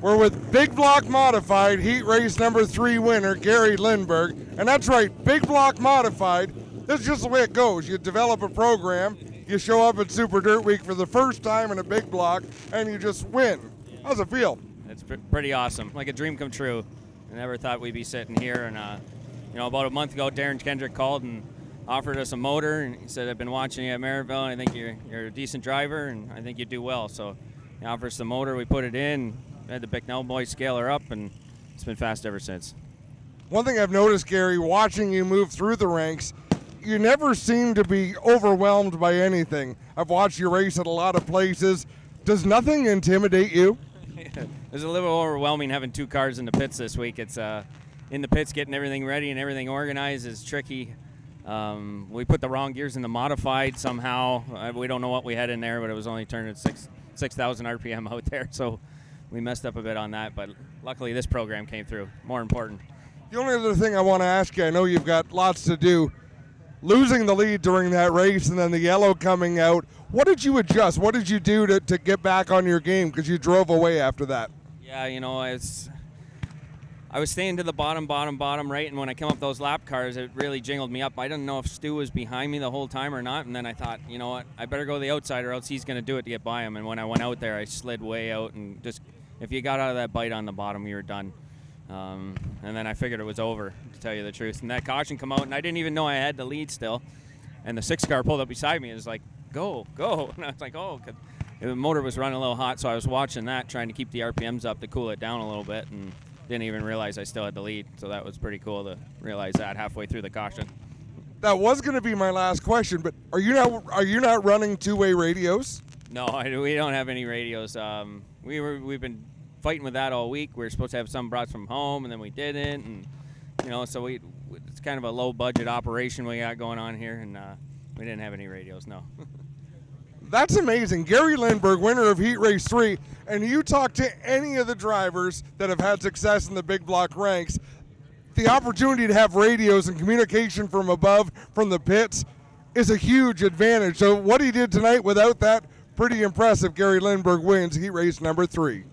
We're with Big Block Modified Heat Race number 3 winner, Gary Lindberg. And that's right, Big Block Modified. This is just the way it goes. You develop a program, you show up at Super Dirt Week for the first time in a big block, and you just win. How's it feel? It's pretty awesome, like a dream come true. I never thought we'd be sitting here. And about a month ago, Darren Kendrick called and offered us a motor, and he said, "I've been watching you at Maryville, and I think you're a decent driver, and I think you do well." So he offered us the motor, we put it in, had the Bicknell boys scale her up, and it's been fast ever since. One thing I've noticed, Gary, watching you move through the ranks, you never seem to be overwhelmed by anything. I've watched you race at a lot of places. Does nothing intimidate you? It was a little overwhelming having 2 cars in the pits this week. It's in the pits, getting everything ready and everything organized is tricky. We put the wrong gears in the modified somehow. We don't know what we had in there, but it was only turning 6,000 RPM out there, so we messed up a bit on that. But luckily, this program came through. More important. The only other thing I want to ask you, I know you've got lots to do. Losing the lead during that race and then the yellow coming out, what did you adjust? What did you do to get back on your game? Because you drove away after that. Yeah, I was staying to the bottom, right, and when I came up those lap cars, it really jingled me up. I didn't know if Stu was behind me the whole time or not, and then I thought, you know what, I better go the outside or else he's going to do it to get by him. And when I went out there, I slid way out, and just if you got out of that bite on the bottom, you were done. And then I figured it was over, to tell you the truth. And that caution come out, and I didn't even know I had the lead still. And the 6 car pulled up beside me and was like, go. And I was like, oh, the motor was running a little hot, so I was watching that, trying to keep the RPMs up to cool it down a little bit, and didn't even realize I still had the lead. So that was pretty cool to realize that halfway through the caution. That was going to be my last question, but are you not running 2-way radios? No, we don't have any radios. We've been fighting with that all week. We were supposed to have some brought from home, and then we didn't, and so it's kind of a low budget operation we got going on here, and we didn't have any radios. No. That's amazing. Gary Lindberg, winner of Heat Race 3, and you talk to any of the drivers that have had success in the big block ranks, the opportunity to have radios and communication from above, from the pits, is a huge advantage. So what he did tonight without that, pretty impressive. Gary Lindberg wins Heat Race number 3.